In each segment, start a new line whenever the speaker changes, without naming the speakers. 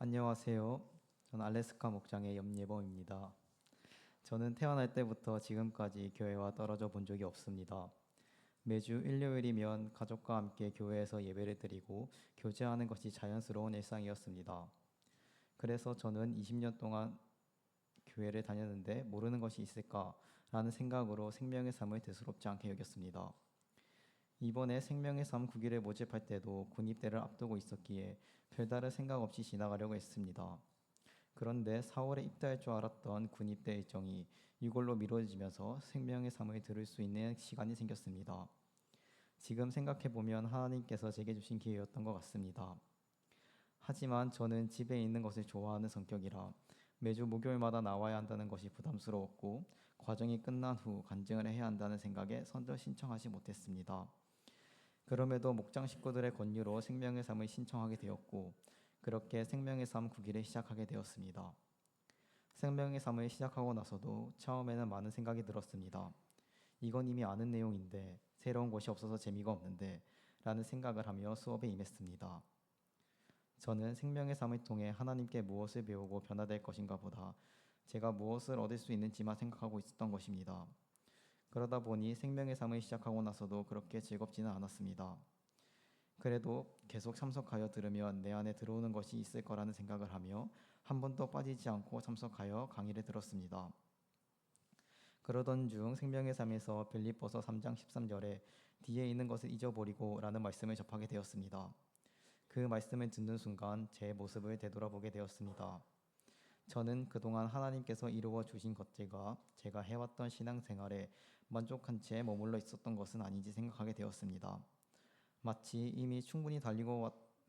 안녕하세요. 저는 알래스카 목장의 염예범입니다. 저는 태어날 때부터 지금까지 교회와 떨어져 본 적이 없습니다. 매주 일요일이면 가족과 함께 교회에서 예배를 드리고 교제하는 것이 자연스러운 일상이었습니다. 그래서 저는 20년 동안 교회를 다녔는데 모르는 것이 있을까라는 생각으로 생명의 삶을 대수롭지 않게 여겼습니다. 이번에 생명의 삶 9기를 모집할 때도 군입대를 앞두고 있었기에 별다른 생각 없이 지나가려고 했습니다. 그런데 4월에 입대할 줄 알았던 군입대 일정이 6월로 미뤄지면서 생명의 삶을 들을 수 있는 시간이 생겼습니다. 지금 생각해보면 하나님께서 제게 주신 기회였던 것 같습니다. 하지만 저는 집에 있는 것을 좋아하는 성격이라 매주 목요일마다 나와야 한다는 것이 부담스러웠고 과정이 끝난 후 간증을 해야 한다는 생각에 선뜻 신청하지 못했습니다. 그럼에도 목장 식구들의 권유로 생명의 삶을 신청하게 되었고 그렇게 생명의 삶 9기를 시작하게 되었습니다. 생명의 삶을 시작하고 나서도 처음에는 많은 생각이 들었습니다. 이건 이미 아는 내용인데 새로운 것이 없어서 재미가 없는데 라는 생각을 하며 수업에 임했습니다. 저는 생명의 삶을 통해 하나님께 무엇을 배우고 변화될 것인가 보다 제가 무엇을 얻을 수 있는지만 생각하고 있었던 것입니다. 그러다 보니 생명의 삶을 시작하고 나서도 그렇게 즐겁지는 않았습니다. 그래도 계속 참석하여 들으면 내 안에 들어오는 것이 있을 거라는 생각을 하며 한 번도 빠지지 않고 참석하여 강의를 들었습니다. 그러던 중 생명의 삶에서 빌립보서 3장 13절에 뒤에 있는 것을 잊어버리고 라는 말씀을 접하게 되었습니다. 그 말씀을 듣는 순간 제 모습을 되돌아보게 되었습니다. 저는 그동안 하나님께서 이루어 주신 것들과 제가 해왔던 신앙생활에 만족한 채 머물러 있었던 것은 아닌지 생각하게 되었습니다. 마치 이미 충분히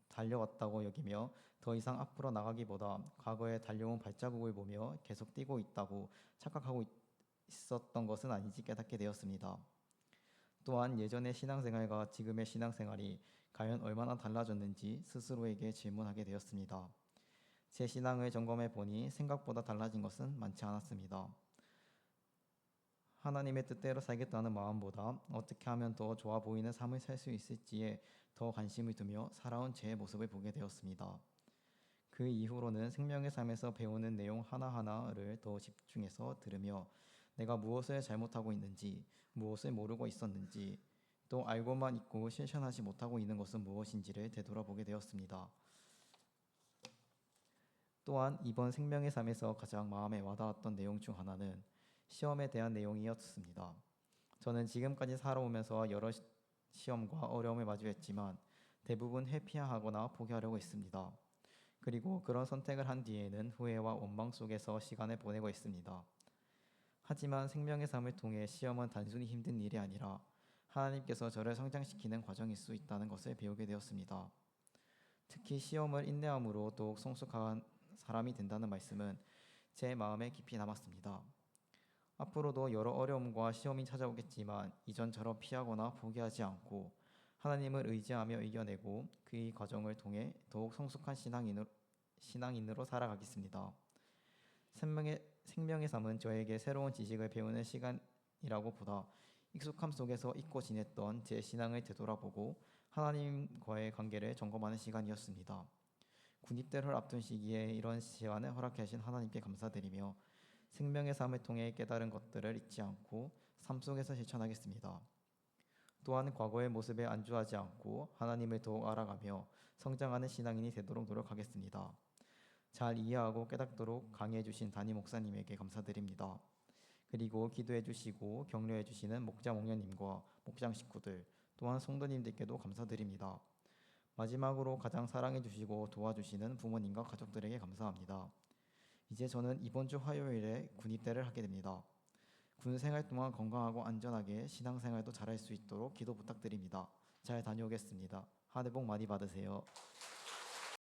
달려왔다고 여기며 더 이상 앞으로 나가기보다 과거에 달려온 발자국을 보며 계속 뛰고 있다고 착각하고 있었던 것은 아닌지 깨닫게 되었습니다. 또한 예전의 신앙생활과 지금의 신앙생활이 과연 얼마나 달라졌는지 스스로에게 질문하게 되었습니다. 제 신앙을 점검해 보니 생각보다 달라진 것은 많지 않았습니다. 하나님의 뜻대로 살겠다는 마음보다 어떻게 하면 더 좋아 보이는 삶을 살 수 있을지에 더 관심을 두며 살아온 제 모습을 보게 되었습니다. 그 이후로는 생명의 삶에서 배우는 내용 하나하나를 더 집중해서 들으며 내가 무엇을 잘못하고 있는지, 무엇을 모르고 있었는지, 또 알고만 있고 실천하지 못하고 있는 것은 무엇인지를 되돌아보게 되었습니다. 또한 이번 생명의 삶에서 가장 마음에 와닿았던 내용 중 하나는 시험에 대한 내용이었습니다. 저는 지금까지 살아오면서 여러 시험과 어려움을 마주했지만 대부분 회피하거나 포기하려고 했습니다. 그리고 그런 선택을 한 뒤에는 후회와 원망 속에서 시간을 보내고 있습니다. 하지만 생명의 삶을 통해 시험은 단순히 힘든 일이 아니라 하나님께서 저를 성장시키는 과정일 수 있다는 것을 배우게 되었습니다. 특히 시험을 인내함으로 더욱 성숙한 사람이 된다는 말씀은 제 마음에 깊이 남았습니다. 앞으로도 여러 어려움과 시험이 찾아오겠지만 이전처럼 피하거나 포기하지 않고 하나님을 의지하며 이겨내고 그 과정을 통해 더욱 성숙한 신앙인으로 살아가겠습니다. 생명의 삶은 저에게 새로운 지식을 배우는 시간이라고 보다 익숙함 속에서 잊고 지냈던 제 신앙을 되돌아보고 하나님과의 관계를 점검하는 시간이었습니다. 군입대를 앞둔 시기에 이런 시간을 허락해 주신 하나님께 감사드리며 생명의 삶을 통해 깨달은 것들을 잊지 않고 삶 속에서 실천하겠습니다. 또한 과거의 모습에 안주하지 않고 하나님을 더욱 알아가며 성장하는 신앙인이 되도록 노력하겠습니다. 잘 이해하고 깨닫도록 강의해 주신 담임 목사님에게 감사드립니다. 그리고 기도해 주시고 격려해 주시는 목자 목녀님과 목장 식구들 또한 성도님들께도 감사드립니다. 마지막으로 가장 사랑해 주시고 도와주시는 부모님과 가족들에게 감사합니다. 이제 저는 이번 주 화요일에 군입대를 하게 됩니다. 군 생활 동안 건강하고 안전하게 신앙생활도 잘할 수 있도록 기도 부탁드립니다. 잘 다녀오겠습니다. 하늘 복 많이 받으세요.